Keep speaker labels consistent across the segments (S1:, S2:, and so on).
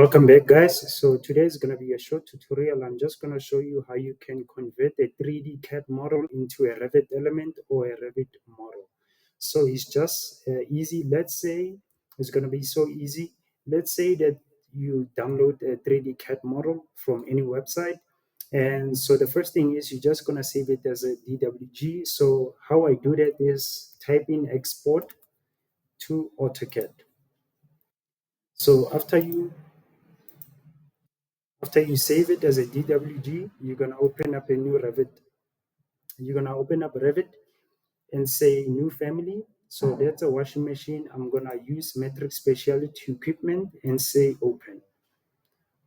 S1: Welcome back, guys. So today is going to be a short tutorial. I'm just going to show you how you can convert a 3D CAD model into a Revit element or a Revit model. So it's just easy. Let's say it's going to be so easy. Let's say that you download a 3D CAD model from any website. And so the first thing is you're just going to save it as a DWG. So how I do that is type in export to AutoCAD. So after you save it as a DWG, you're going to open up a new Revit. You're going to open up Revit and say new family. So that's a washing machine. I'm going to use metric specialty equipment and say open.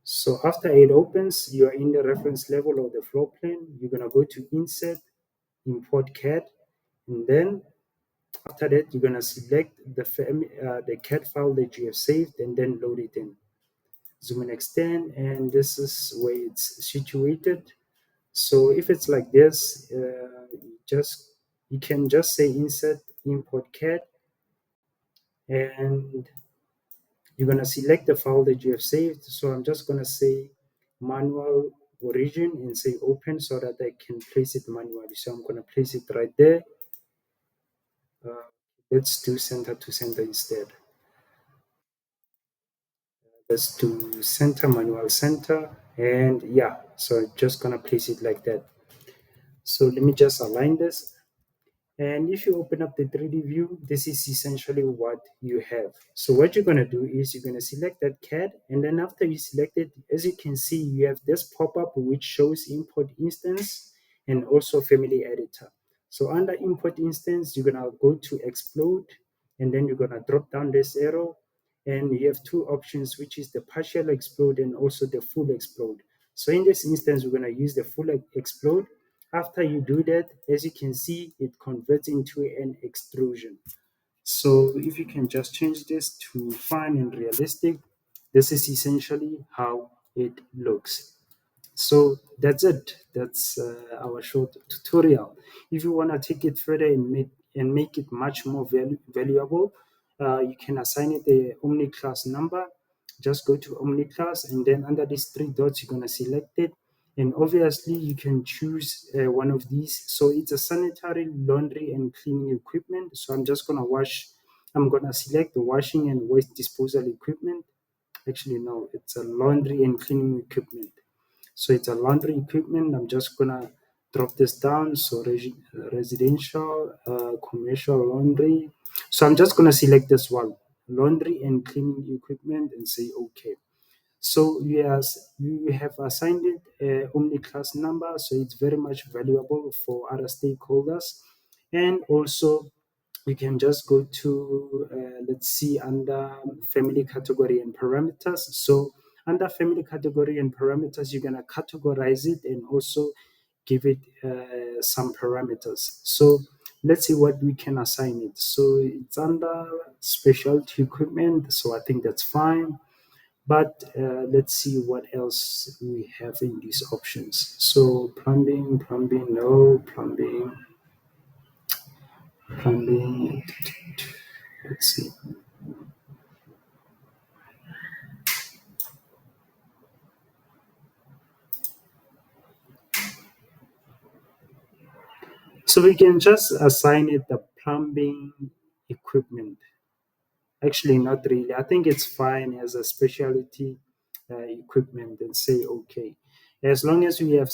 S1: So after it opens, you're in the reference level of the floor plan. You're going to go to insert, import CAD, and then after that, you're going to select the CAD file that you have saved and then load it in. Zoom and extend, and this is where it's situated. So if it's like this, you can just say insert import CAD, and you're gonna select the file that you have saved. So I'm just gonna say manual origin and say open so that I can place it manually. So I'm gonna place it right there. Let's do center to center instead. Let's do center, manual center, and yeah, so I'm just gonna place it like that. So let me just align this. And if you open up the 3D view, this is essentially what you have. So what you're going to do is you're going to select that CAD. And then after you select it, as you can see, you have this pop-up which shows import instance and also family editor. So under import instance, you're going to go to explode, and then you're going to drop down this arrow. And you have two options, which is the partial explode and also the full explode. So in this instance, we're going to use the full explode. After you do that, as you can see, it converts into an extrusion. So if you can just change this to fine and realistic, this is essentially how it looks. So that's it. That's our short tutorial. If you want to take it further and make it much more valuable, you can assign it a Omni class number. Just go to Omni class, and then under these three dots, you're going to select it. And obviously, you can choose one of these. So it's a sanitary, laundry, and cleaning equipment. So I'm just going to I'm going to select the washing and waste disposal equipment. Actually, no, it's a laundry and cleaning equipment. So it's a laundry equipment. I'm just going to drop this down. So residential, commercial laundry. So I'm just going to select this one, laundry and cleaning equipment, and say OK. So yes, you have assigned it Omni class number, so it's very much valuable for other stakeholders. And also, we can just go to, let's see, under family category and parameters. So under family category and parameters, you're going to categorize it and also give it some parameters. So let's see what we can assign it. So it's under specialty equipment, so I think that's fine. But let's see what else we have in these options. So plumbing, no, plumbing. Let's see. So we can just assign it the plumbing equipment. Actually, not really. I think it's fine as a specialty equipment and say okay. As long as we have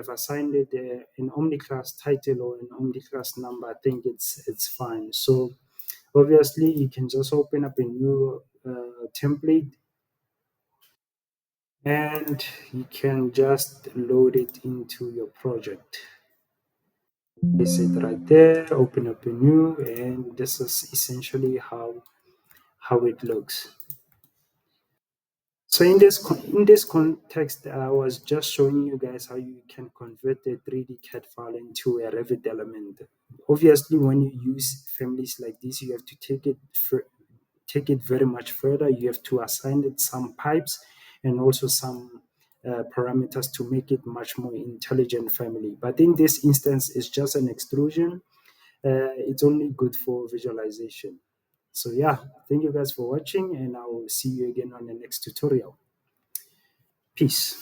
S1: assigned it an Omni class title or an Omni class number, I think it's fine. So obviously, you can just open up a new template, and you can just load it into your project. Place it right there, open up a new, and this is essentially how it looks. So in this context, I was just showing you guys how you can convert a 3D CAD file into a Revit element. Obviously, when you use families like this, you have to take it very much further. You have to assign it some pipes and also some parameters to make it much more intelligent family. But in this instance, it's just an extrusion. It's only good for visualization. So yeah, thank you guys for watching, and I will see you again on the next tutorial. Peace.